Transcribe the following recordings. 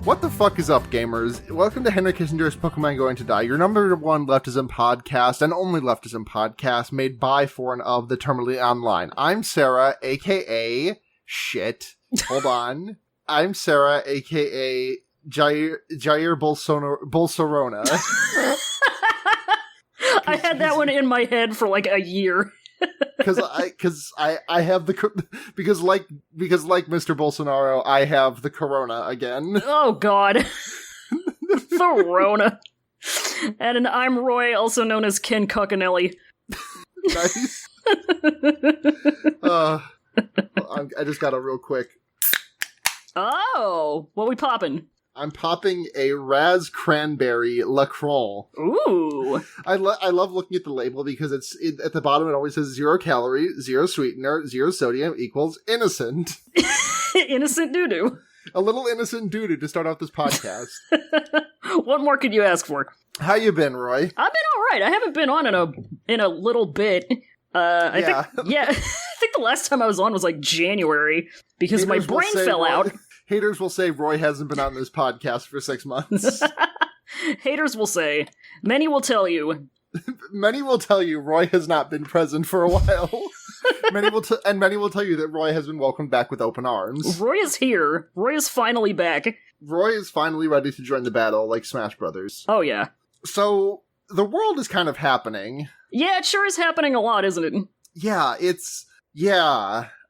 What the fuck is up, gamers? Welcome to Henry Kissinger's Pokemon Going to Die, your number one leftism podcast, and only leftism podcast, made by, for, and of the terminally online. I'm Sarah, aka... Shit. Hold on. I'm Sarah, aka... Jair Bolsonaro. I had that one in my head for like a year. Because I have the because like Mr. Bolsonaro, I have the corona again. Oh God, the Rona. And I'm Roy, also known as Ken Cuccinelli. Nice. I just got a real quick. Oh, what we poppin'? I'm popping a Raz Cranberry Lacron. Ooh. I love looking at the label because at the bottom it always says 0 calorie, 0 sweetener, 0 sodium equals innocent. Innocent doo-doo. A little innocent doo-doo to start off this podcast. What more could you ask for? How you been, Roy? I've been alright. I haven't been on in a little bit. I think the last time I was on was like January because my brain fell out. Haters will say Roy hasn't been on this podcast for 6 months. Haters will say. Many will tell you. Many will tell you Roy has not been present for a while. Many will tell you that Roy has been welcomed back with open arms. Roy is here. Roy is finally back. Roy is finally ready to join the battle like Smash Brothers. Oh yeah. So, the world is kind of happening. Yeah, it sure is happening a lot, isn't it? Yeah,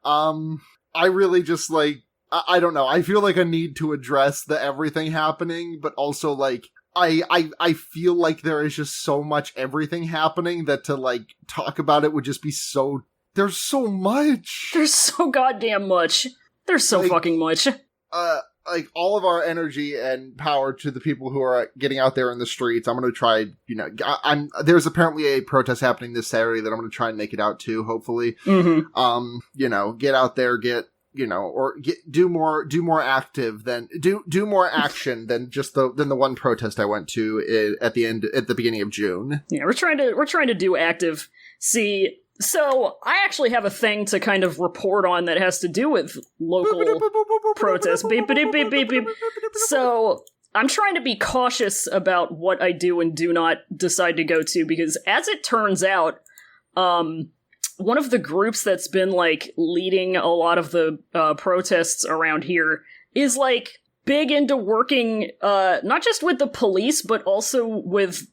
I really just, like, I don't know. I feel like a need to address the everything happening, but also, like, I feel like there is just so much everything happening that to, like, talk about it would just be so... There's so much! There's so goddamn much. There's so fucking much. Like, all of our energy and power to the people who are getting out there in the streets. I'm gonna try, there's apparently a protest happening this Saturday that I'm gonna try and make it out to, hopefully. Mm-hmm. Get out there, do more action than just the one protest I went to at the beginning of June. Yeah, we're trying to do active. See, so I actually have a thing to kind of report on that has to do with local protests. Beep, beep, beep, beep, beep. So I'm trying to be cautious about what I do and do not decide to go to because, as it turns out, one of the groups that's been, like, leading a lot of the protests around here is, like, big into working, not just with the police, but also with,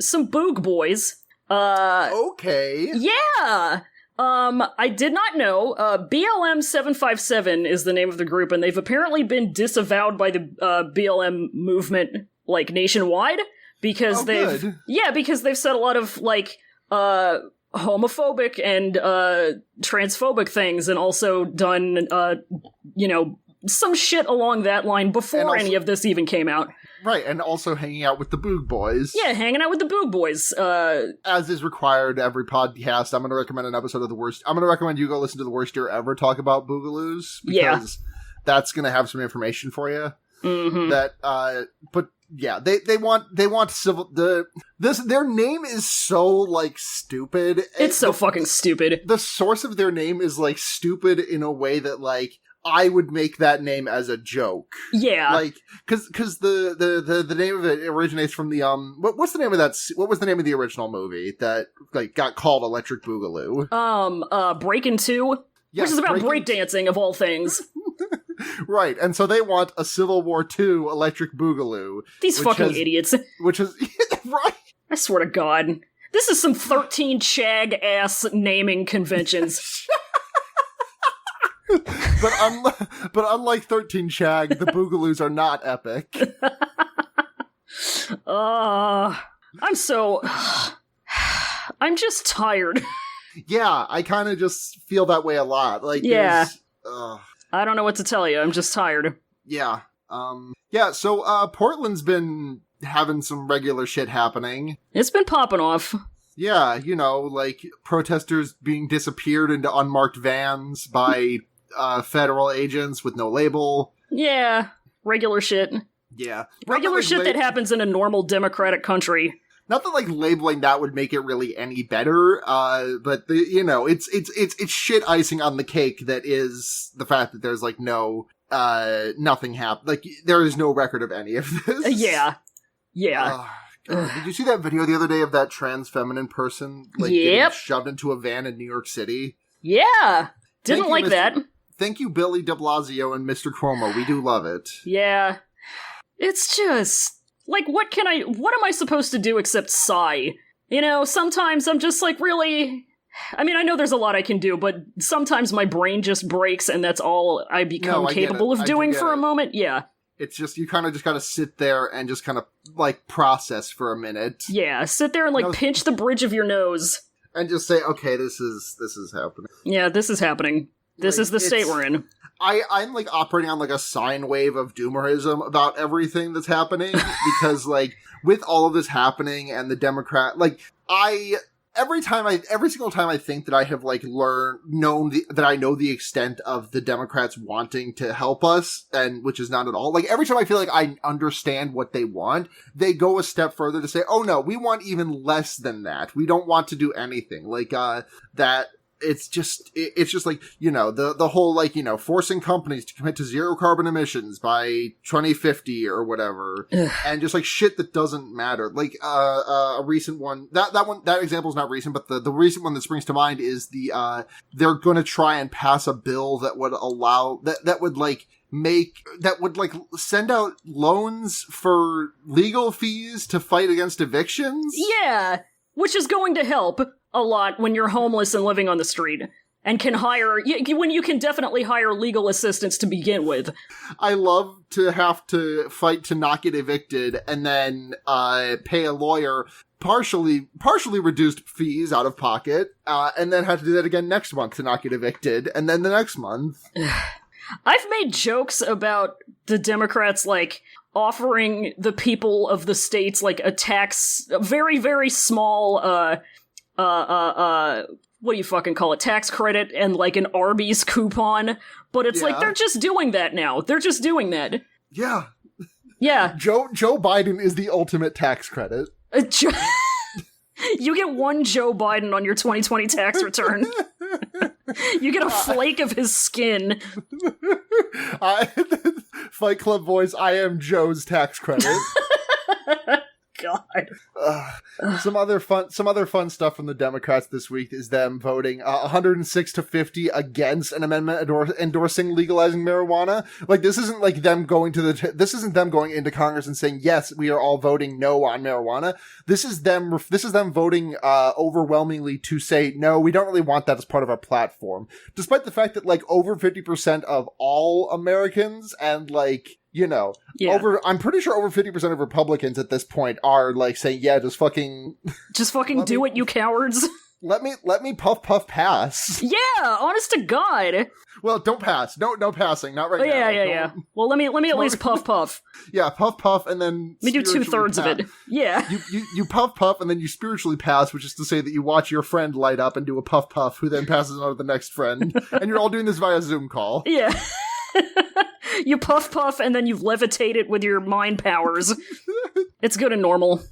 some boog boys. Okay. Yeah! I did not know. BLM 757 is the name of the group, and they've apparently been disavowed by the, BLM movement, like, nationwide, because because they've said a lot of, like, homophobic and transphobic things, and also done some shit along that line before any of this even came out. Right, and also hanging out with the Boog Boys. Yeah, hanging out with the Boog Boys. As is required every podcast, I'm going to recommend an episode of the worst. I'm going to recommend you go listen to the Worst Year Ever talk about Boogaloos, because that's going to have some information for you. Mm-hmm. But yeah, they want civil. Their name is so, like, stupid. It's so fucking stupid. The source of their name is, like, stupid in a way that, like, I would make that name as a joke. Yeah. Like, cause the name of it originates from the, what's the name of that, what was the name of the original movie that, like, got called Electric Boogaloo? Breakin' 2? Yes, which is about breakdancing, of all things. Right, and so they want a Civil War II Electric Boogaloo. These fucking idiots. Which is, right? I swear to God. This is some 13 shag-ass naming conventions. But unlike 13 Shag, the Boogaloos are not epic. I'm just tired. Yeah, I kind of just feel that way a lot. Like, yeah. I don't know what to tell you. I'm just tired. Yeah. So Portland's been having some regular shit happening. It's been popping off. Yeah, like protesters being disappeared into unmarked vans by federal agents with no label. Yeah, regular shit. Yeah. Regular shit that happens in a normal democratic country. Not that, like, labeling that would make it really any better, but, it's shit icing on the cake that is the fact that there's, like, no nothing happened. Like, there is no record of any of this. Yeah. Did you see that video the other day of that trans feminine person, like, getting shoved into a van in New York City? Yeah. Didn't like that. Thank you, Billy de Blasio and Mr. Cuomo. We do love it. Yeah. It's just, like, what am I supposed to do except sigh? You know, sometimes I'm just like, really... I mean, I know there's a lot I can do, but sometimes my brain just breaks and that's all I become capable of doing for a moment. Yeah. It's just, you kind of just gotta sit there and just kind of, like, process for a minute. Yeah, sit there and, like, pinch the bridge of your nose. And just say, okay, this is happening. Yeah, this is happening. This is the state we're in. I'm, like, operating on, like, a sine wave of doomerism about everything that's happening, because, like, with all of this happening and the Democrat, like, every single time I think that I have, like, that I know the extent of the Democrats wanting to help us, and which is not at all, like, every time I feel like I understand what they want, they go a step further to say, oh no, we want even less than that. We don't want to do anything. Like, that... It's just like, you know, the whole, like, you know, forcing companies to commit to zero carbon emissions by 2050 or whatever. Ugh. And just, like, shit that doesn't matter. Like, a recent one, that example is not recent, but the recent one that springs to mind is they're gonna try and pass a bill that would allow, that would send out loans for legal fees to fight against evictions. Yeah, which is going to help a lot when you're homeless and living on the street, and can hire, when you can definitely hire legal assistance to begin with. I love to have to fight to not get evicted, and then pay a lawyer partially reduced fees out of pocket, and then have to do that again next month to not get evicted, and then the next month. I've made jokes about the Democrats, like, offering the people of the states, like, a very, very small, what do you fucking call it? Tax credit and, like, an Arby's coupon. But it's like, they're just doing that now. They're just doing that. Yeah. Yeah. Joe Biden is the ultimate tax credit. You get one Joe Biden on your 2020 tax return. You get a flake of his skin. Fight Club voice, I am Joe's tax credit. God. Some other fun stuff from the Democrats this week is them voting 106 to 50 against an amendment endorsing legalizing marijuana. Like, this isn't like them going this isn't them going into Congress and saying, yes, we are all voting no on marijuana. This is them voting overwhelmingly to say, no, we don't really want that as part of our platform. Despite the fact that, like, over 50% of all Americans and, like, you know, I'm pretty sure over 50% of Republicans at this point are, like, saying, yeah, just fucking do it, you cowards. Let me puff pass. Yeah, honest to God. Well, don't pass. No passing. Not right now. Yeah. Well, let me at least puff. Yeah, puff, and then let me do 2/3 of it. Yeah. You puff, and then you spiritually pass, which is to say that you watch your friend light up and do a puff, who then passes on to the next friend, and you're all doing this via Zoom call. Yeah. You puff, and then you levitate it with your mind powers. It's good and normal.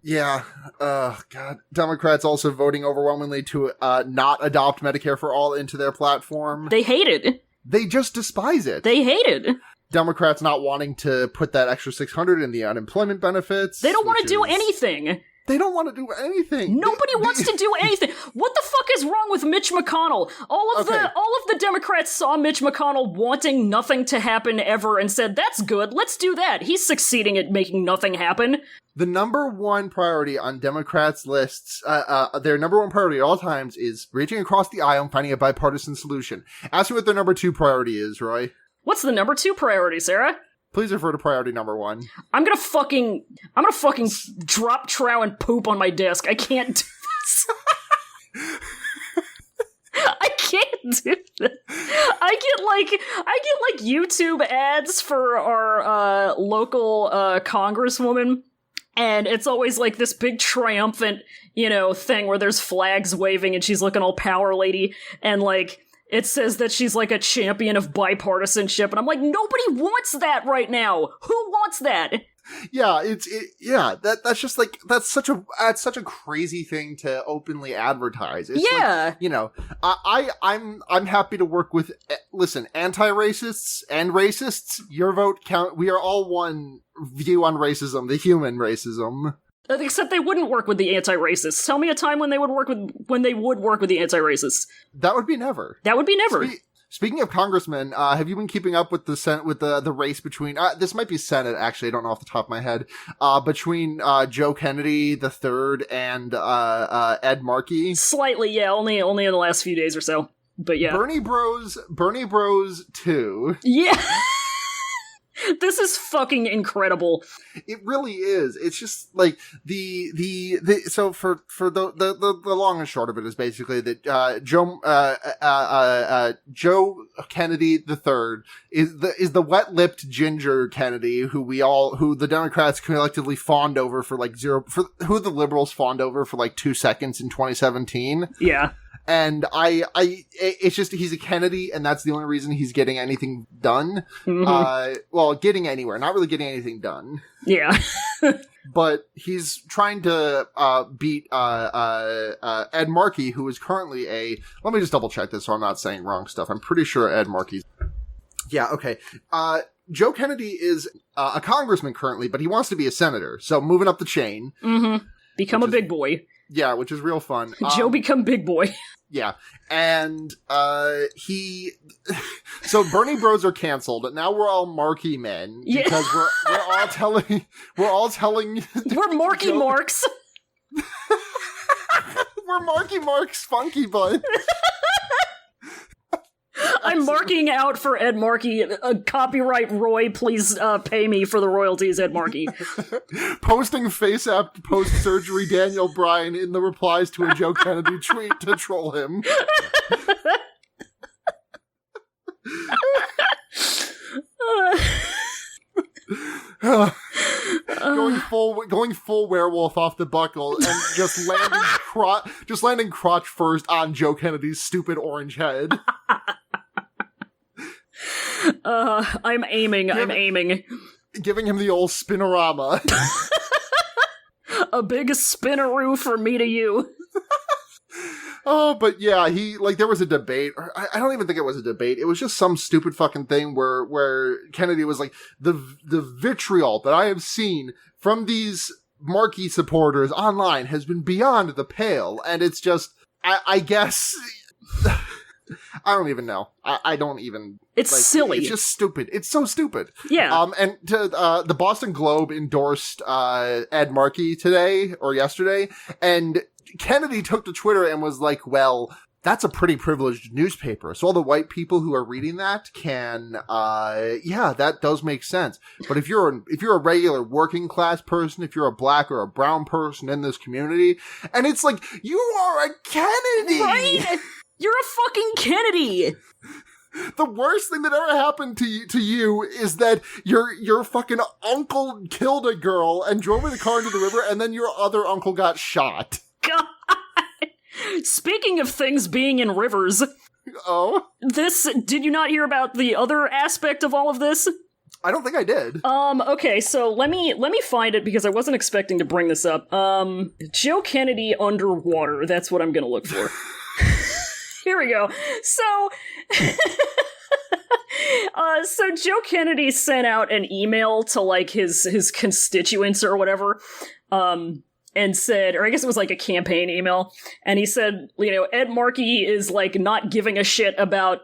Yeah. God. Democrats also voting overwhelmingly to not adopt Medicare for All into their platform. They hate it. They just despise it. They hate it. Democrats not wanting to put that extra $600 in the unemployment benefits. They don't want to do anything. They don't want to do anything. Nobody wants to do anything. What the fuck is wrong with Mitch McConnell? All of the Democrats saw Mitch McConnell wanting nothing to happen ever and said, that's good, let's do that. He's succeeding at making nothing happen. The number one priority on Democrats' lists, their number one priority at all times is reaching across the aisle and finding a bipartisan solution. Ask me what their number two priority is, Roy. What's the number two priority, Sarah? Please refer to priority number one. I'm gonna fucking drop trow and poop on my desk. I can't do this. I can't do this. I get YouTube ads for our local congresswoman, and it's always like this big triumphant, thing where there's flags waving and she's looking all power lady, and like it says that she's like a champion of bipartisanship, and I'm like, nobody wants that right now. Who wants that? Yeah, that's just like that's such a crazy thing to openly advertise. It's like, I'm happy to work with listen, anti-racists and racists, your vote count. We are all one view on racism, the human racism. Except they wouldn't work with the anti-racists. Tell me a time when they would work with the anti-racists. That would be never. That would be never. Speaking of congressmen, have you been keeping up with the Senate, with the race between, this might be Senate, actually, I don't know off the top of my head, between, Joe Kennedy III and, Ed Markey? Slightly, yeah, only in the last few days or so. But yeah. Bernie Bros 2. Yeah! This is fucking incredible. It really is. It's just like so for the long and short of it is basically that Joe Kennedy III is the wet-lipped ginger Kennedy who the Democrats collectively fawned over for who the liberals fawned over for like 2 seconds in 2017. Yeah. And it's just, he's a Kennedy, and that's the only reason he's getting anything done. Mm-hmm. Getting anywhere, not really getting anything done. Yeah. But he's trying to, beat, Ed Markey, who is currently let me just double check this so I'm not saying wrong stuff. I'm pretty sure Ed Markey's, yeah, okay. Joe Kennedy is, a congressman currently, but he wants to be a senator. So moving up the chain. Mm-hmm. Become a big boy. Yeah, which is real fun. Joe become big boy. Yeah. And, so Bernie Bros are canceled, and now we're all Markey men. Yeah. Because we're all telling. We're Marky Marks. We're Marky Marks Funky Bud. I'm marking out for Ed Markey. Copyright Roy, please pay me for the royalties, Ed Markey. Posting face app post-surgery Daniel Bryan in the replies to a Joe Kennedy tweet to troll him. Going full werewolf off the buckle and just landing crotch first on Joe Kennedy's stupid orange head. I'm aiming. Giving him the old spinorama. A big spinaroo for me to you. Oh, but yeah, there was a debate. I don't even think it was a debate. It was just some stupid fucking thing where Kennedy was like, the vitriol that I have seen from these Markey supporters online has been beyond the pale. And it's just, I guess, I don't even know. I don't even. It's silly. It's just stupid. It's so stupid. Yeah. And the Boston Globe endorsed Ed Markey today or yesterday, and Kennedy took to Twitter and was like, well, that's a pretty privileged newspaper. So all the white people who are reading that can, yeah, that does make sense. But if you're a regular working class person, if you're a black or a brown person in this community, and it's like, you are a Kennedy! Right? You're a fucking Kennedy! The worst thing that ever happened to you is that your fucking uncle killed a girl and drove in a car into the river, and then your other uncle got shot. God! Speaking of things being in rivers. Oh? Did you not hear about the other aspect of all of this? I don't think I did. Okay, so let me find it because I wasn't expecting to bring this up. Joe Kennedy underwater, that's what I'm gonna look for. Here we go. So, so Joe Kennedy sent out an email to, like, his constituents or whatever, and said, or I guess it was like a campaign email, and he said, Ed Markey is, like, not giving a shit about,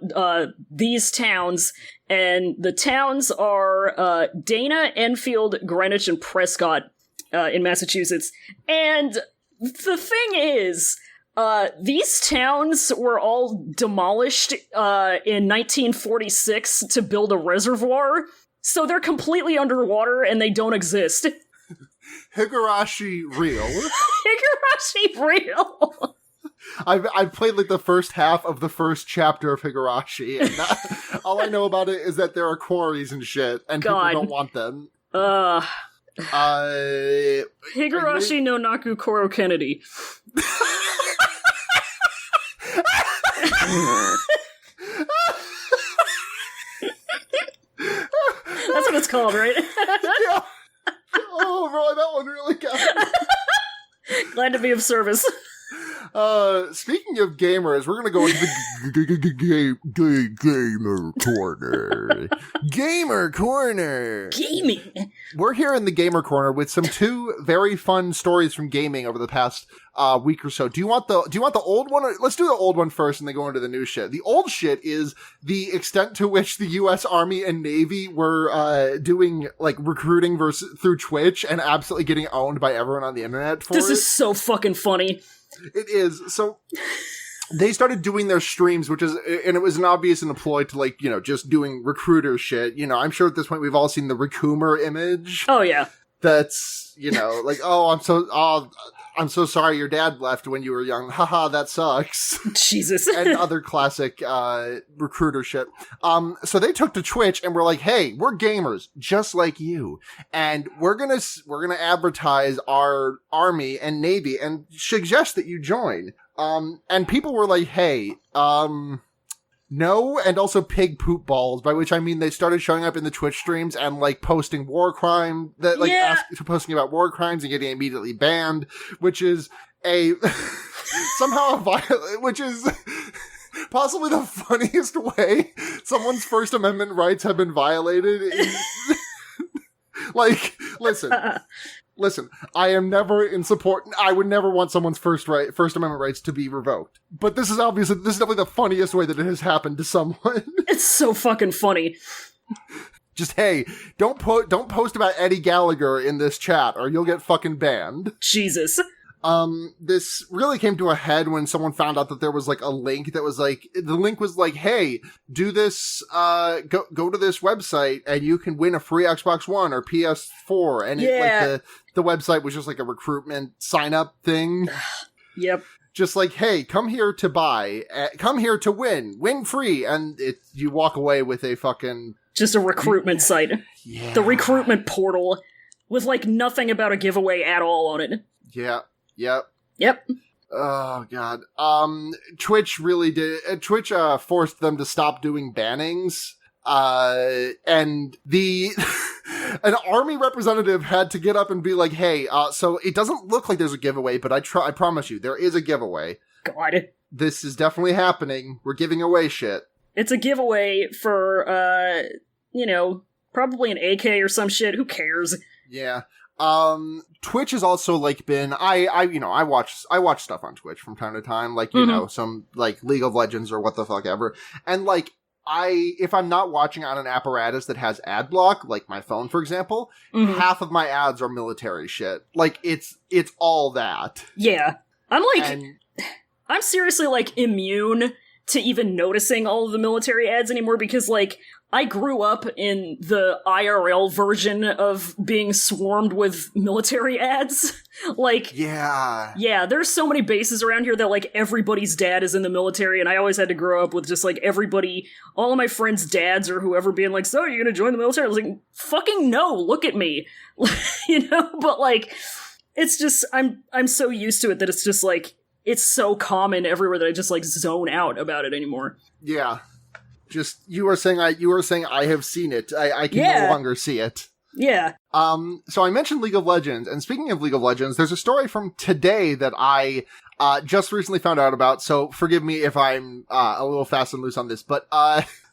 these towns, and the towns are, Dana, Enfield, Greenwich, and Prescott, in Massachusetts. And the thing is, these towns were all demolished, in 1946 to build a reservoir, so they're completely underwater and they don't exist. Higurashi real. Higurashi real! I've played like the first half of the first chapter of Higurashi, and all I know about it is that there are quarries and shit, and God. people don't want them. Higurashi no Naku Koro Kennedy. That's what it's called, right? Yeah. overall, that one really got me. Glad to be of service. Speaking of gamers, we're gonna go into the gamer corner. Gamer corner. Gaming. We're here in the gamer corner with two very fun stories from gaming over the past week or so. Do you want the old one? Or, let's do the old one first, and then go into the new shit. The old shit is the extent to which the U.S. Army and Navy were doing like recruiting through Twitch and absolutely getting owned by everyone on the internet for This it. is so fucking funny. It is. So they started doing their streams, and it was an obvious employ to like, just doing recruiter shit. I'm sure at this point we've all seen the Recruiter image. Oh yeah. That's, like, I'm so sorry your dad left when you were young. Haha, that sucks. Jesus. And other classic recruiter shit. So they took to Twitch and were like, hey, we're gamers just like you. And we're gonna advertise our Army and Navy and suggest that you join. And people were like, hey, no, and also pig poop balls, by which I mean they started showing up in the Twitch streams and like posting posting about war crimes and getting immediately banned, which is which is possibly the funniest way someone's First Amendment rights have been violated. Like, listen, I am never in support. I would never want someone's First Amendment rights to be revoked. But this is definitely the funniest way that it has happened to someone. It's so fucking funny. Just, hey, don't post about Eddie Gallagher in this chat or you'll get fucking banned. Jesus. This really came to a head when someone found out that there was like a link that was like, the link was like, hey, do this, go to this website and you can win a free Xbox One or PS4. And the website was just like a recruitment sign up thing. Yep. Just like, hey, come here to buy, come here to win free. And you walk away with a fucking... Just a recruitment site. Yeah. The recruitment portal with like nothing about a giveaway at all on it. Yeah. Yep. Oh, God. Twitch really did... Twitch forced them to stop doing bannings. And an Army representative had to get up and be like, hey, so it doesn't look like there's a giveaway, but I promise you, there is a giveaway. God. This is definitely happening. We're giving away shit. It's a giveaway for, probably an AK or some shit. Who cares? Yeah. Twitch has also like been, I watch stuff on Twitch from time to time, like, some like League of Legends or what the fuck ever. And like, if I'm not watching on an apparatus that has ad block, like my phone, for example, half of my ads are military shit. Like it's all that. Yeah. I'm seriously like immune to even noticing all of the military ads anymore because like, I grew up in the IRL version of being swarmed with military ads. Like, yeah, there's so many bases around here that, like, everybody's dad is in the military, and I always had to grow up with just, like, all of my friends' dads or whoever being like, so, you're gonna join the military? I was like, fucking no, look at me. But, like, it's just, I'm so used to it that it's just, like, it's so common everywhere that I just, like, zone out about it anymore. Yeah. Just, you were saying I have seen it. I can no longer see it. Yeah. So I mentioned League of Legends, and speaking of League of Legends, there's a story from today that I just recently found out about, so forgive me if I'm a little fast and loose on this, but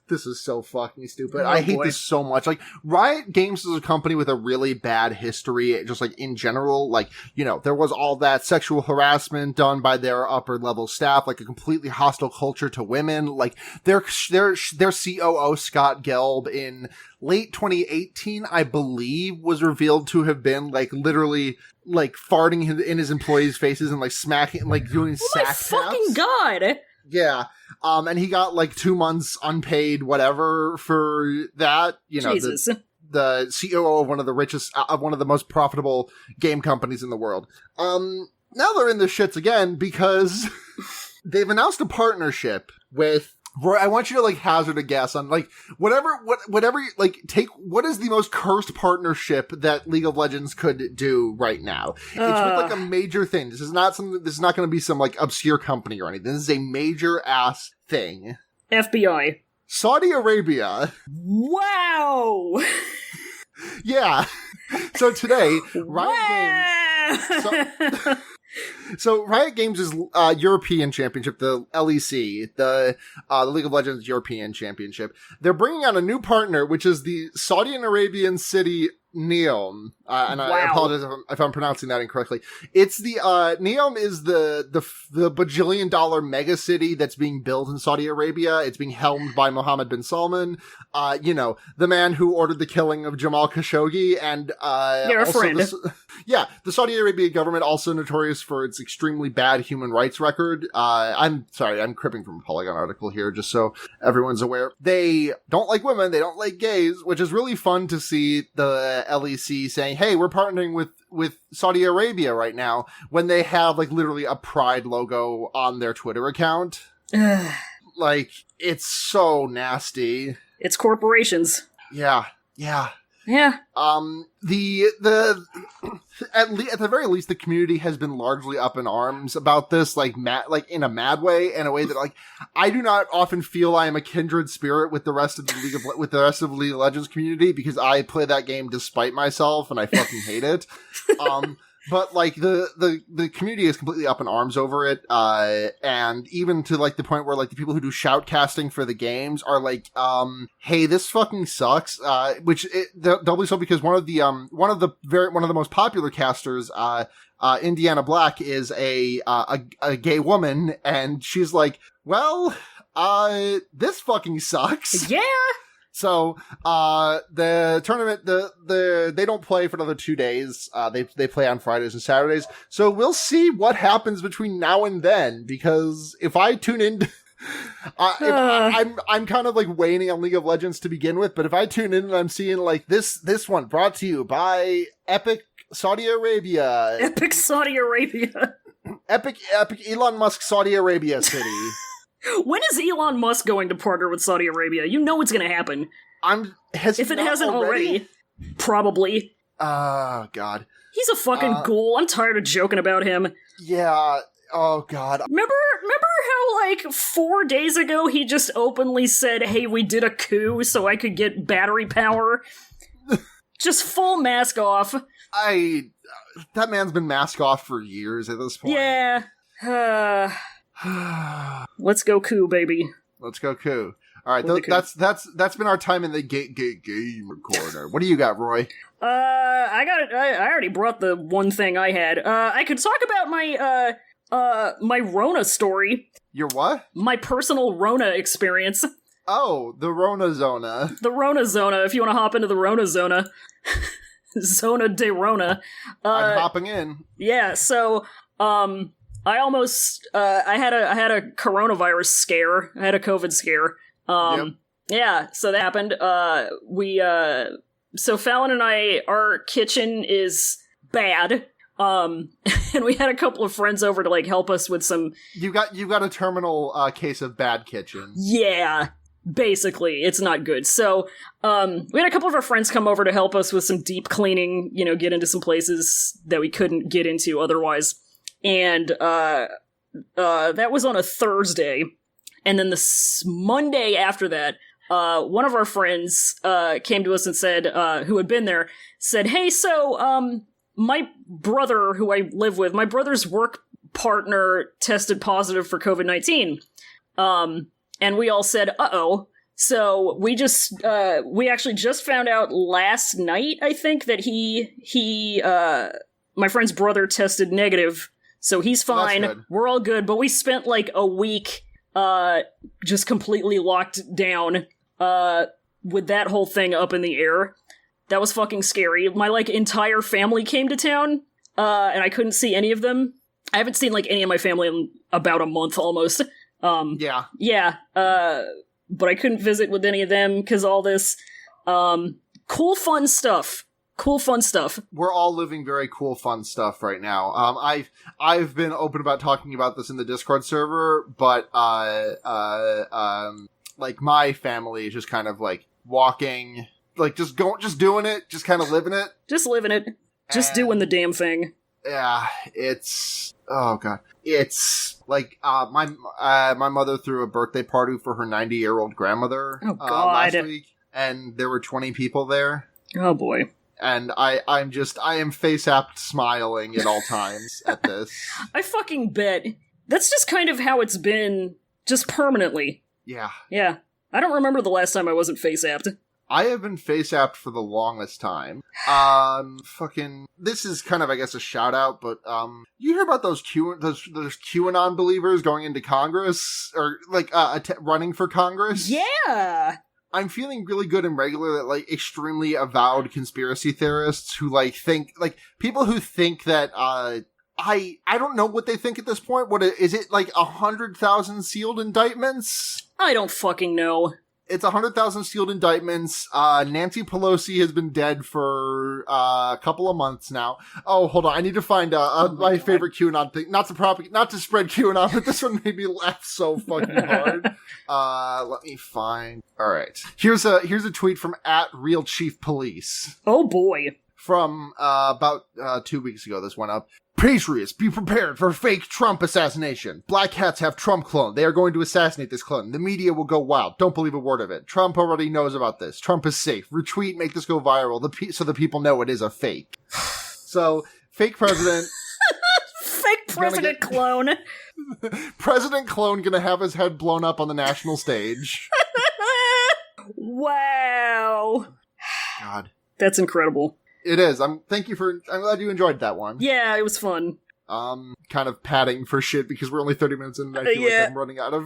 this is so fucking stupid. I hate this so much. Like, Riot Games is a company with a really bad history, just like in general. Like, there was all that sexual harassment done by their upper level staff, like a completely hostile culture to women. Like, their COO, Scott Gelb, in late 2018, I believe, was revealed to have been like literally like farting in his employees' faces and like smacking, like doing sack taps. Oh my fucking god! Yeah. And he got like 2 months unpaid whatever for that. Jesus. The COO of one of the richest, of one of the most profitable game companies in the world. Now they're in the shits again because they've announced a partnership with, I want you to like hazard a guess on like whatever, like take, what is the most cursed partnership that League of Legends could do right now? It's with like a major thing. This is not going to be some like obscure company or anything. This is a major ass thing. FBI. Saudi Arabia. Wow! Yeah. So today, So Riot Games' European Championship, the LEC, the League of Legends European Championship, they're bringing on a new partner, which is the Saudi Arabian city Neom. And I apologize if I'm pronouncing that incorrectly. It's the Neom is the bajillion-dollar mega city that's being built in Saudi Arabia. It's being helmed by Mohammed bin Salman, the man who ordered the killing of Jamal Khashoggi, and You're a friend. The Saudi Arabia government, also notorious for its extremely bad human rights record. I'm sorry, I'm cribbing from a Polygon article here, just so everyone's aware. They don't like women, they don't like gays, which is really fun to see the LEC saying, hey, we're partnering with Saudi Arabia right now, when they have, like, literally a pride logo on their Twitter account. Like, it's so nasty. It's corporations. Yeah. At the very least, the community has been largely up in arms about this, like in a mad way, in a way that, like, I do not often feel I am a kindred spirit with the rest of the League of Legends community, because I play that game despite myself and I fucking hate it. But, like, the community is completely up in arms over it, and even to, like, the point where, like, the people who do shoutcasting for the games are like, hey, this fucking sucks, doubly so because one of the most popular casters, Indiana Black, is a gay woman, and she's like, well, this fucking sucks. Yeah! So, the tournament, they don't play for another 2 days. They play on Fridays and Saturdays. So we'll see what happens between now and then, because if I tune in, I'm kind of, like, waning on League of Legends to begin with, but if I tune in and I'm seeing, like, this one brought to you by Epic Saudi Arabia. Epic Saudi Arabia. Epic Elon Musk Saudi Arabia city. When is Elon Musk going to partner with Saudi Arabia? You know it's going to happen. If it hasn't already, probably. Oh, God. He's a fucking ghoul. I'm tired of joking about him. Yeah. Oh, God. Remember how, like, 4 days ago he just openly said, hey, we did a coup so I could get battery power? Just full mask off. That man's been mask off for years at this point. Yeah. Let's go coup, baby. Let's go coup. All right, that's been our time in the game corner. What do you got, Roy? I already brought the one thing I had. I could talk about my Rona story. Your what? My personal Rona experience. Oh, the Rona Zona. The Rona Zona, if you want to hop into the Rona Zona. Zona de Rona. I'm hopping in. Yeah, so, I almost, I had a coronavirus scare. I had a COVID scare. Yep. Yeah, so that happened. So Fallon and I, our kitchen is bad. And we had a couple of friends over to, like, help us with some... You got a terminal, case of bad kitchen. Yeah, basically. It's not good. So, we had a couple of our friends come over to help us with some deep cleaning, get into some places that we couldn't get into otherwise. And, that was on a Thursday. And then the Monday after that, one of our friends, came to us and said, who had been there, said, hey, so, my brother, who I live with, my brother's work partner tested positive for COVID-19. And we all said, uh-oh. So we actually just found out last night, I think, that my friend's brother tested negative. So he's fine. We're all good. But we spent, like, a week, just completely locked down, with that whole thing up in the air. That was fucking scary. My, like, entire family came to town, and I couldn't see any of them. I haven't seen, like, any of my family in about a month, almost. Yeah. Yeah, but I couldn't visit with any of them, because all this, cool, fun stuff. We're all living very cool, fun stuff right now. I've been open about talking about this in the Discord server, but, like, my family is just kind of, like, walking... Like, just doing it, just kind of living it. Just living it. Just doing the damn thing. Yeah, it's... Oh, God. It's, like, my mother threw a birthday party for her 90-year-old grandmother last week, and there were 20 people there. Oh, boy. and I am face-apt smiling at all times at this. I fucking bet. That's just kind of how it's been, just permanently. Yeah. Yeah. I don't remember the last time I wasn't face-apt. I have been face-apt for the longest time. This is kind of, I guess, a shout-out, but, you hear about those QAnon believers going into Congress, or, like, running for Congress? Yeah! I'm feeling really good and regular that, like, extremely avowed conspiracy theorists who, like, think, like, people who think that, I don't know what they think at this point. Is it, like, 100,000 sealed indictments? I don't fucking know. It's 100,000 sealed indictments. Nancy Pelosi has been dead for a couple of months now. Oh, hold on. I need to find my favorite QAnon thing. Not to spread QAnon, but this one made me laugh so fucking hard. Let me find. All right. Here's a tweet from @RealChiefPolice. Oh boy. From about 2 weeks ago, this went up. Patriots, be prepared for fake Trump assassination. Black hats have Trump clone. They are going to assassinate this clone. The media will go wild. Don't believe a word of it. Trump already knows about this. Trump is safe. Retweet, make this go viral so the people know it is a fake. So, fake president. Fake president clone. President clone gonna have his head blown up on the national stage. Wow. God. That's incredible. It is. I'm glad you enjoyed that one. Yeah, it was fun. Kind of padding for shit because we're only 30 minutes in and I feel like I'm running out of...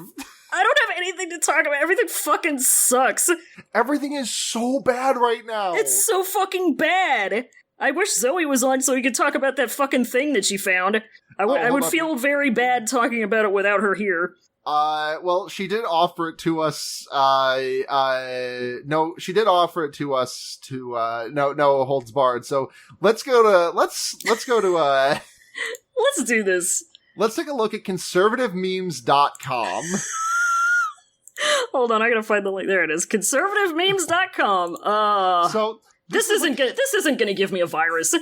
I don't have anything to talk about. Everything fucking sucks. Everything is so bad right now. It's so fucking bad. I wish Zoe was on so we could talk about that fucking thing that she found. I would feel very bad talking about it without her here. Well, she did offer it to us, no, she did offer it to us to, no holds barred. So let's go to, let's do this. Let's take a look at conservativememes.com. Hold on, I gotta find the link. There it is. Conservativememes.com. So this isn't gonna give me a virus.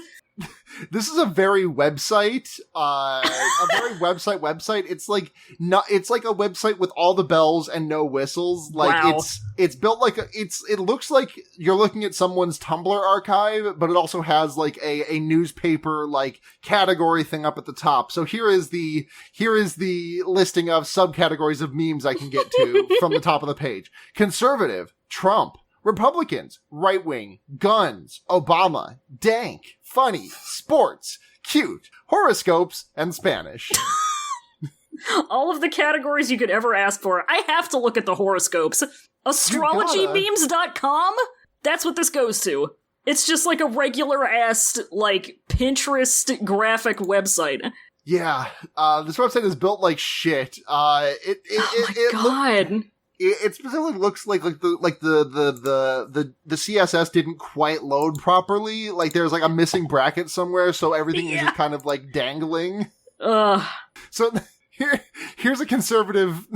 This is a very website, website. It's like a website with all the bells and no whistles. Like wow. It's built like it looks like you're looking at someone's Tumblr archive, but it also has like a newspaper like category thing up at the top. So here is the listing of subcategories of memes I can get to from the top of the page. Conservative, Trump. Republicans, right-wing, guns, Obama, dank, funny, sports, cute, horoscopes, and Spanish. All of the categories you could ever ask for. I have to look at the horoscopes. Astrologymemes.com? That's what this goes to. It's just like a regular-ass, like, Pinterest graphic website. Yeah, this website is built like shit. It specifically looks like the CSS didn't quite load properly. Like there's like a missing bracket somewhere, so everything is just kind of like dangling. So here's a conservative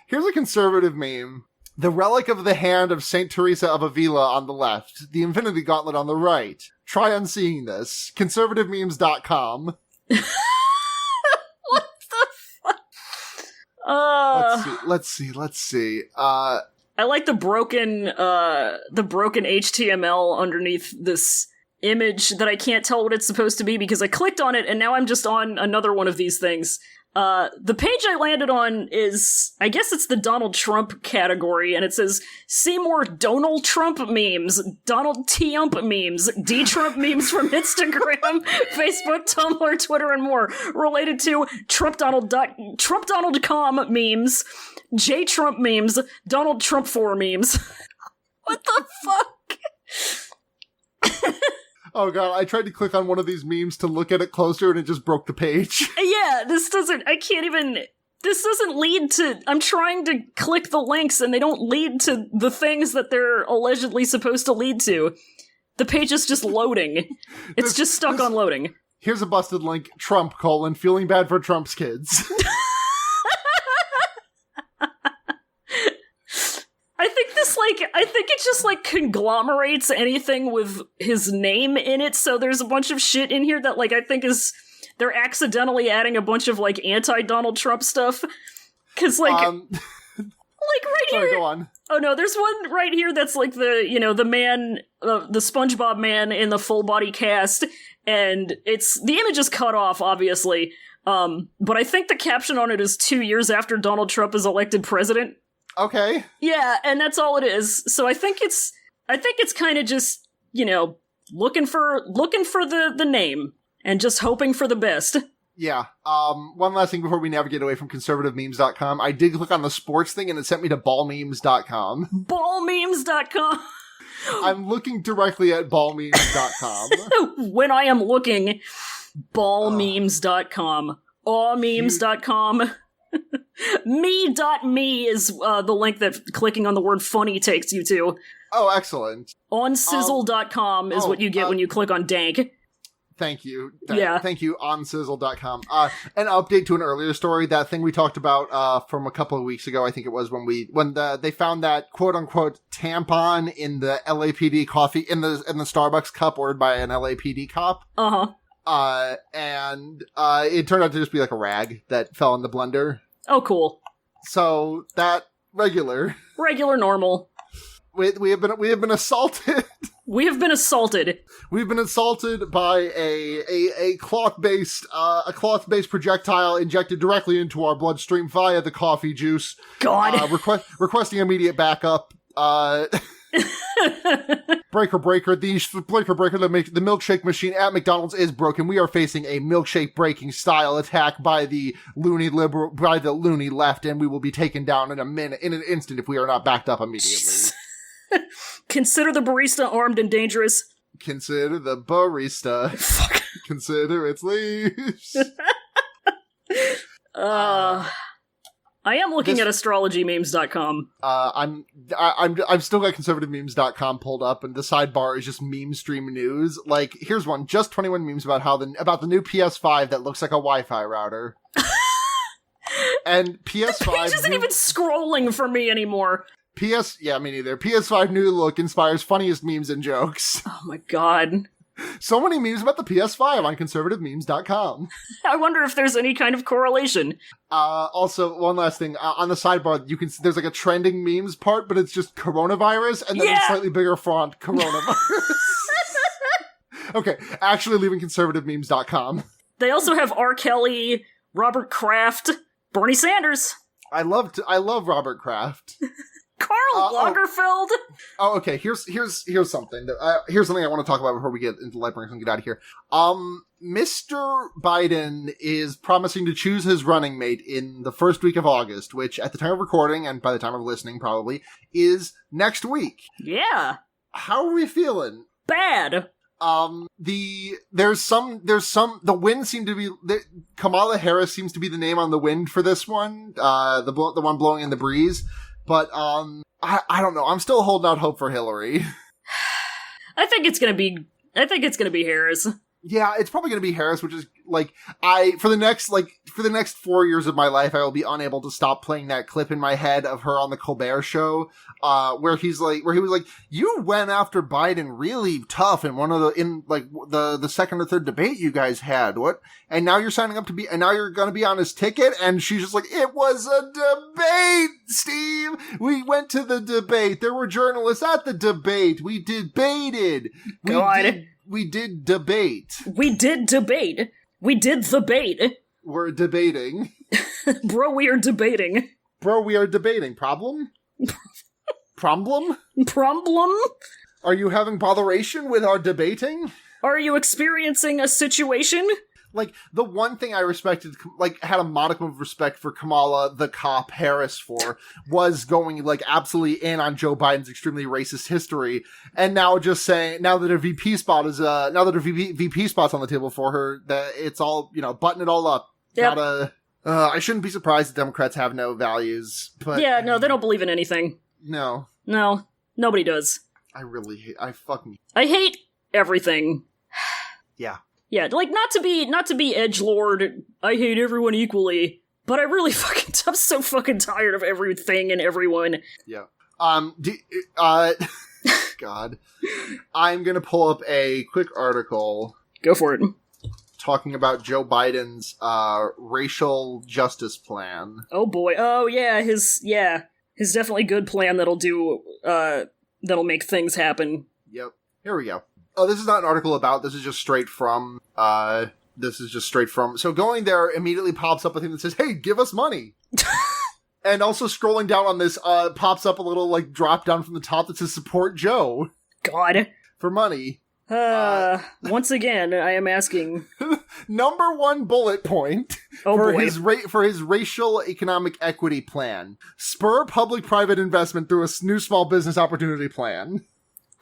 meme. The relic of the hand of Saint Teresa of Avila on the left, the Infinity Gauntlet on the right. Try unseeing this. Conservativememes.com. Let's see. I like the broken HTML underneath this image that I can't tell what it's supposed to be because I clicked on it and now I'm just on another one of these things. The page I landed on is, I guess it's the Donald Trump category, and it says, see more Donald Trump memes, Donald T-ump memes, D-Trump memes from Instagram, Facebook, Tumblr, Twitter, and more, related to TrumpDonald.com memes, J-Trump memes, Donald Trump 4 memes. What the fuck? Oh god, I tried to click on one of these memes to look at it closer and it just broke the page. Yeah, this doesn't lead to, I'm trying to click the links and they don't lead to the things that they're allegedly supposed to lead to. The page is just loading. It's just stuck on loading. Here's a busted link, Trump, feeling bad for Trump's kids. I think it just, like, conglomerates anything with his name in it, so there's a bunch of shit in here that, like, I think they're accidentally adding a bunch of, like, anti-Donald Trump stuff. 'Cause, like... Like right Sorry, here. go on. Oh no, there's one right here that's like the man, the SpongeBob man in the full body cast, and the image is cut off, obviously. But I think the caption on it is 2 years after Donald Trump is elected president. Okay. Yeah, and that's all it is. So I think it's kind of just, looking for the name and just hoping for the best. Yeah. One last thing before we navigate away from conservativememes.com. I did click on the sports thing and it sent me to ballmemes.com. Ballmemes.com. I'm looking directly at ballmemes.com. When I am looking, ballmemes.com. Awmemes.com. Me.me is the link that clicking on the word funny takes you to. Oh, excellent. Onsizzle.com is what you get when you click on dank. Thank you. Yeah. Thank you, onsizzle.com. An update to an earlier story, that thing we talked about from a couple of weeks ago, I think it was, when they found that quote-unquote tampon in the LAPD coffee, in the Starbucks cup ordered by an LAPD cop. Uh-huh. And it turned out to just be like a rag that fell in the blender. Oh, cool. So, that regular normal. We have been assaulted. We have been assaulted. We've been assaulted by a cloth-based projectile injected directly into our bloodstream via the coffee juice. God. Requesting immediate backup. Breaker, the milkshake machine at McDonald's is broken. We are facing a milkshake breaking style attack by the loony left, and we will be taken down in an instant if we are not backed up immediately. Consider the barista armed and dangerous. Consider the barista. Fuck. Consider its leaves. I am looking at astrologymemes.com. I've still got conservativememes.com pulled up, and the sidebar is just meme stream news. Like, here's one: just 21 memes about the new PS5 that looks like a Wi-Fi router. And PS5 the page isn't even scrolling for me anymore. Yeah, me neither. PS5 new look inspires funniest memes and jokes. Oh my god. So many memes about the PS5 on conservativememes.com. I wonder if there's any kind of correlation. Also, one last thing. On the sidebar, there's like a trending memes part, but it's just coronavirus, and then in slightly bigger font, coronavirus. Okay, actually leaving conservativememes.com. They also have R. Kelly, Robert Kraft, Bernie Sanders. I love Robert Kraft. Karl Lagerfeld. Oh, okay. Here's something. Here's something I want to talk about before we get into light breaks and get out of here. Mr. Biden is promising to choose his running mate in the first week of August, which at the time of recording and by the time of listening probably is next week. Yeah. How are we feeling? Bad. The wind seemed to be, Kamala Harris seems to be the name on the wind for this one. The one blowing in the breeze. But, I don't know. I'm still holding out hope for Hillary. I think it's gonna be Harris. Yeah, it's probably gonna be Harris, which is, like, for the next 4 years of my life, I will be unable to stop playing that clip in my head of her on the Colbert Show, where he was like, you went after Biden really tough in the second or third debate you guys had, what? And now you're and now you're gonna be on his ticket? And she's just like, it was a debate, Steve! We went to the debate. There were journalists at the debate. We debated. We did debate. We did debate. We did the bait. We're debating. Bro, we are debating. Bro, we are debating. Problem? Problem? Problem? Are you having botheration with our debating? Are you experiencing a situation? Like, the one thing I respected, like, had a modicum of respect for Kamala, the cop, Harris for, was going, like, absolutely in on Joe Biden's extremely racist history, and now just saying, now that a VP spot's on the table for her, that it's all, button it all up. Yep. I shouldn't be surprised that Democrats have no values, but... Yeah, no, they don't believe in anything. No. No, nobody does. I hate everything. Yeah. Yeah, like, not to be edgelord, I hate everyone equally, but I'm so fucking tired of everything and everyone. Yeah. God. I'm gonna pull up a quick article. Go for it. Talking about Joe Biden's, racial justice plan. Oh boy. Oh yeah, his his definitely good plan that'll make things happen. Yep. Here we go. Oh, this is not an article about, this is just straight from, so going there immediately pops up a thing that says, hey, give us money. And also scrolling down on this, pops up a little, like, drop down from the top that says support Joe. God. For money. Once again, I am asking. Number one bullet point for his racial economic equity plan. Spur public-private investment through a new small business opportunity plan.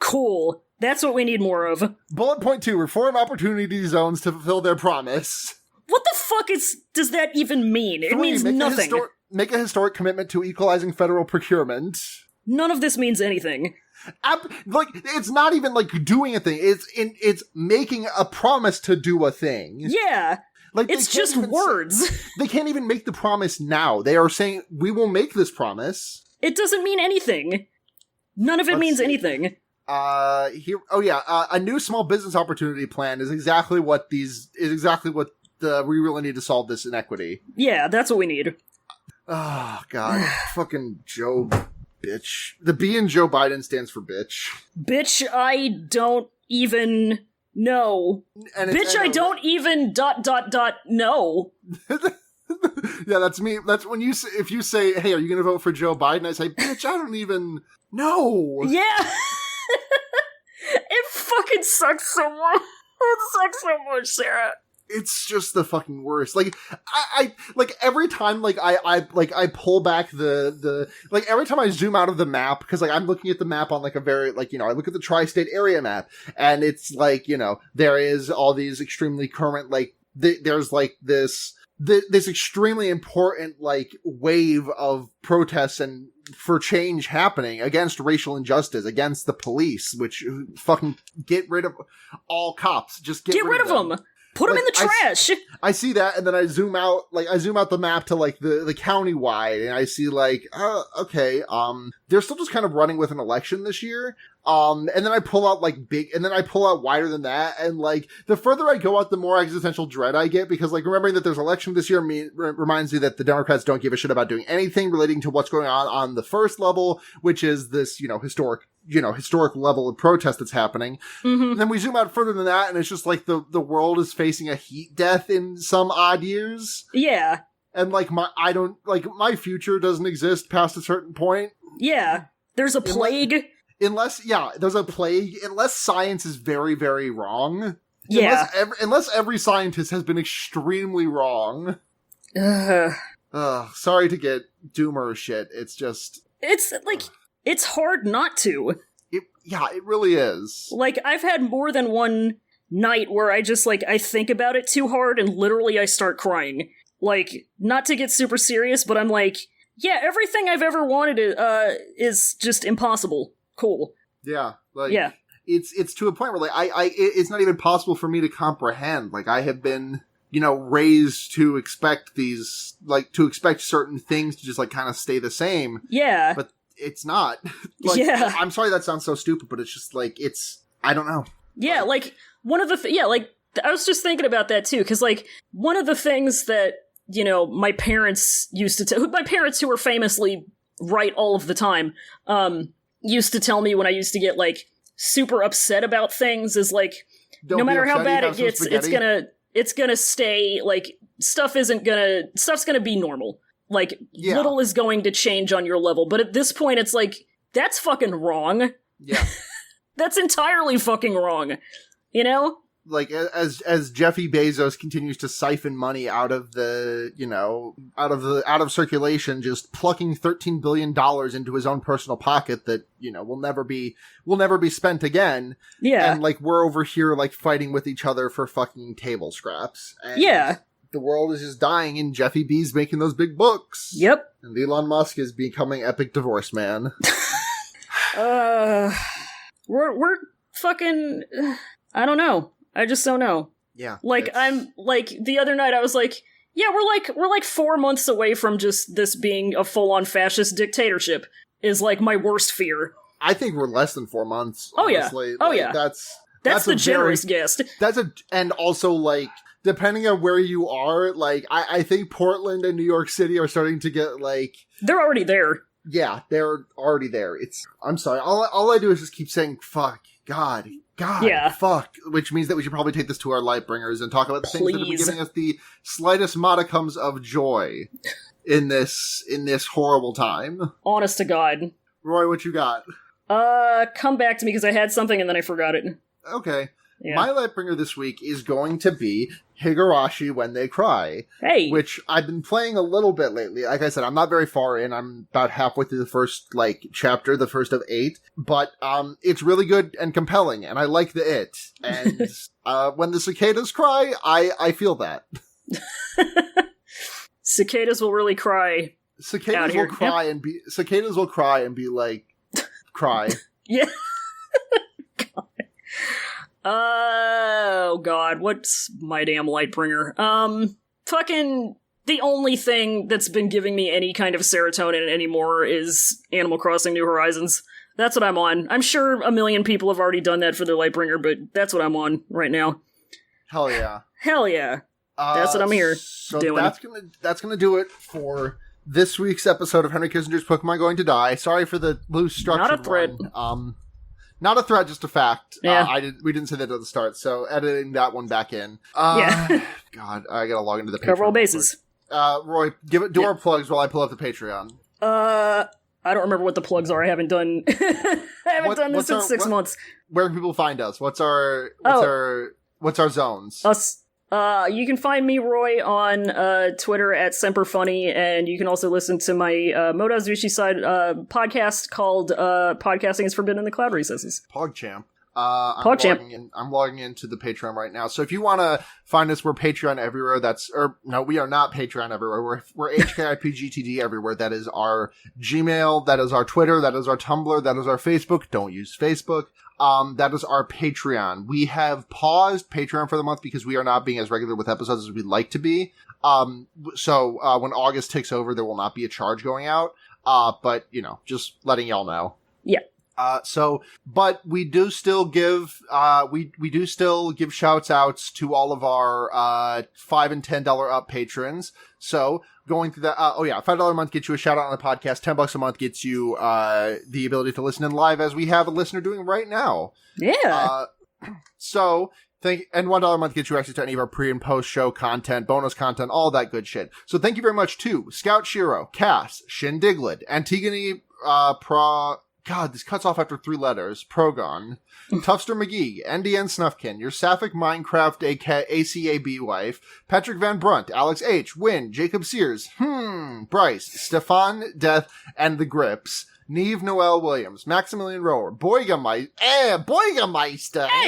Cool. That's what we need more of. Bullet point 2, reform opportunity zones to fulfill their promise. What the fuck does that even mean? It means nothing. Make a historic commitment to equalizing federal procurement. None of this means anything. It's not even, like, doing a thing. It's making a promise to do a thing. Yeah. Like, it's just words. They can't even make the promise now. They are saying, we will make this promise. It doesn't mean anything. None of it means anything. A new small business opportunity plan is exactly what we really need to solve this inequity. Yeah, that's what we need. Oh, God. Fucking Joe, bitch. The B in Joe Biden stands for bitch. Bitch, I don't even know. Bitch, I don't even ... know. Yeah, that's me. That's when if you say, hey, are you going to vote for Joe Biden? I say, bitch, I don't even know. Yeah. It fucking sucks so much. It sucks so much, Sarah. It's just the fucking worst. Like, I like, every time, like, I pull back the like, every time I zoom out of the map, because, like, I'm looking at the map on, like, a very, like, I look at the tri-state area map, and it's, like, there is all these extremely current, like, there's, like, this extremely important, like, wave of protests and for change happening against racial injustice, against the police, which fucking get rid of all cops. Just get rid of them. Put them in the trash! I see that, and then I zoom out the map to, like, the county-wide, and I see, like, okay, they're still just kind of running with an election this year, and then I pull out, like, wider than that, and, like, the further I go out, the more existential dread I get, because, like, remembering that there's an election this year reminds me that the Democrats don't give a shit about doing anything relating to what's going on the first level, which is this, historic level of protest that's happening. Mm-hmm. And then we zoom out further than that, and it's just like the world is facing a heat death in some odd years. Yeah. And, like, my future doesn't exist past a certain point. Yeah. There's a plague. There's a plague. Unless science is very, very wrong. Yeah. Unless every scientist has been extremely wrong. Sorry to get doomer shit. It's just... It's, like... It's hard not to. It really is. Like, I've had more than one night where I just, like, I think about it too hard and literally I start crying. Like, not to get super serious, but I'm like, yeah, everything I've ever wanted is just impossible. Cool. Yeah. Like, yeah. It's to a point where, like, it's not even possible for me to comprehend. Like, I have been, raised to expect certain things to just, like, kind of stay the same. Yeah. But it's not. Like, yeah. I'm sorry that sounds so stupid, but it's just, like, I don't know. Yeah, like, one of the, I was just thinking about that, too, because, like, one of the things that, my parents used to my parents, who were famously right all of the time, used to tell me when I used to get, like, super upset about things is, like, no matter how bad it gets, it's gonna stay, like, stuff's gonna be normal. Like, little is going to change on your level. But at this point, it's like, that's fucking wrong. Yeah. That's entirely fucking wrong. Like, as Jeffy Bezos continues to siphon money out of out of circulation, just plucking $13 billion into his own personal pocket that, will never be spent again. Yeah. And, like, we're over here, like, fighting with each other for fucking table scraps. And yeah. The world is just dying, and Jeffy B's making those big books. Yep. And Elon Musk is becoming epic divorce man. We're fucking... I don't know. I just don't know. Yeah. Like, I'm, like, the other night I was like, yeah, we're like 4 months away from just this being a full-on fascist dictatorship, is, like, my worst fear. I think we're less than 4 months. Oh, honestly. Yeah. Oh, yeah. That's the generous guess. And also, like, depending on where you are, like, I think Portland and New York City are starting to get, like... They're already there. Yeah, they're already there. I'm sorry. All I do is just keep saying, fuck, God, fuck, which means that we should probably take this to our Lightbringers and talk about the things that have been giving us the slightest modicums of joy in this horrible time. Honest to God. Roy, what you got? Come back to me because I had something and then I forgot it. Okay. Yeah. My Lightbringer this week is going to be Higurashi When They Cry. Hey! Which I've been playing a little bit lately. Like I said, I'm not very far in. I'm about halfway through the first, chapter, the first of 8. But, it's really good and compelling, and I like the it. And, when the cicadas cry, I feel that. Cicadas will really cry. Cicadas will cry and be like, cry. Yeah. Oh, God, what's my damn Lightbringer? Fucking the only thing that's been giving me any kind of serotonin anymore is Animal Crossing New Horizons. That's what I'm on. I'm sure a million people have already done that for their Lightbringer, but that's what I'm on right now. Hell yeah. Hell yeah. That's what I'm here doing. That's gonna do it for this week's episode of Henry Kissinger's Pokemon Going to Die. Sorry for the loose structure. Not a threat. Not a threat, just a fact. Yeah. We didn't say that at the start, so editing that one back in. Yeah. God, I gotta log into the Patreon. Cover all bases. Roy, do our plugs while I pull up the Patreon. I don't remember what the plugs are. I haven't done done this in 6 months. Where can people find us? What's our zones? Us. You can find me, Roy, on Twitter at SemperFunny, and you can also listen to my Modazushi side podcast called Podcasting is Forbidden in the Cloud Recesses. PogChamp. PogChamp. I'm logging into the Patreon right now. So if you want to find us, we're Patreon everywhere. We are not Patreon everywhere. We're HKIPGTD everywhere. That is our Gmail. That is our Twitter. That is our Tumblr. That is our Facebook. Don't use Facebook. That is our Patreon. We have paused Patreon for the month because we are not being as regular with episodes as we'd like to be. So when August takes over, there will not be a charge going out. But, just letting y'all know. Yeah. But we do still give, we do still give shouts outs to all of our, $5 and $10 up patrons. So going through that, $5 a month gets you a shout out on the podcast. $10 a month gets you, the ability to listen in live as we have a listener doing right now. Yeah. And $1 a month gets you access to any of our pre and post show content, bonus content, all that good shit. So thank you very much to Scout Shiro, Cass, Shin Diglett, Antigone, God, this cuts off after 3 letters. Progon, Tufster McGee, NDN Snuffkin, your Sapphic Minecraft ACAB wife, Patrick Van Brunt, Alex H, Wynn, Jacob Sears, Bryce, Stefan Death, and the Grips, Neve Noel Williams, Maximilian Rower, Boigameister. Hey,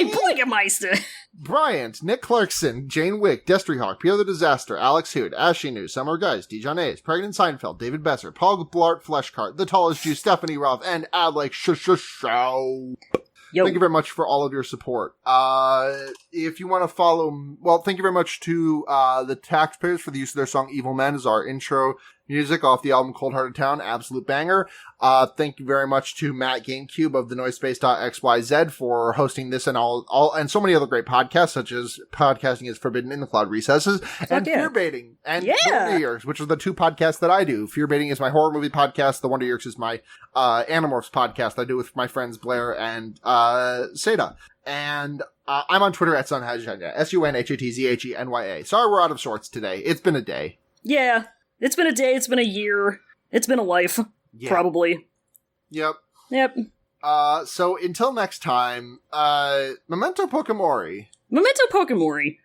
Boigameister! Bryant, Nick Clarkson, Jane Wick, Destryhawk, Pierre the Disaster, Alex Hood, Ashley New, Summer Guys, Dijon A's, Pregnant Seinfeld, David Besser, Paul Blart Fleshcart, The Tallest Jew, Stephanie Roth, and Alex Show. Yo. Thank you very much for all of your support. If you want to follow, thank you very much to the Taxpayers for the use of their song Evil Men as our intro music off the album Cold Hearted Town, absolute banger. Thank you very much to Matt GameCube of the NoiseSpace.xyz for hosting this and all and so many other great podcasts, such as Podcasting is Forbidden in the Cloud Recesses and Fear Baiting and Wonder Years, which are the 2 podcasts that I do. Fear Baiting is my horror movie podcast. The Wonder Years is my Animorphs podcast I do with my friends Blair and Seda. And I'm on Twitter at Sunhatzhenya, SUNHATZHENYA. Sorry we're out of sorts today. It's been a day. Yeah. It's been a day, it's been a year, it's been a life, probably. Yep. So until next time, Memento Pokemori. Memento Pokemori.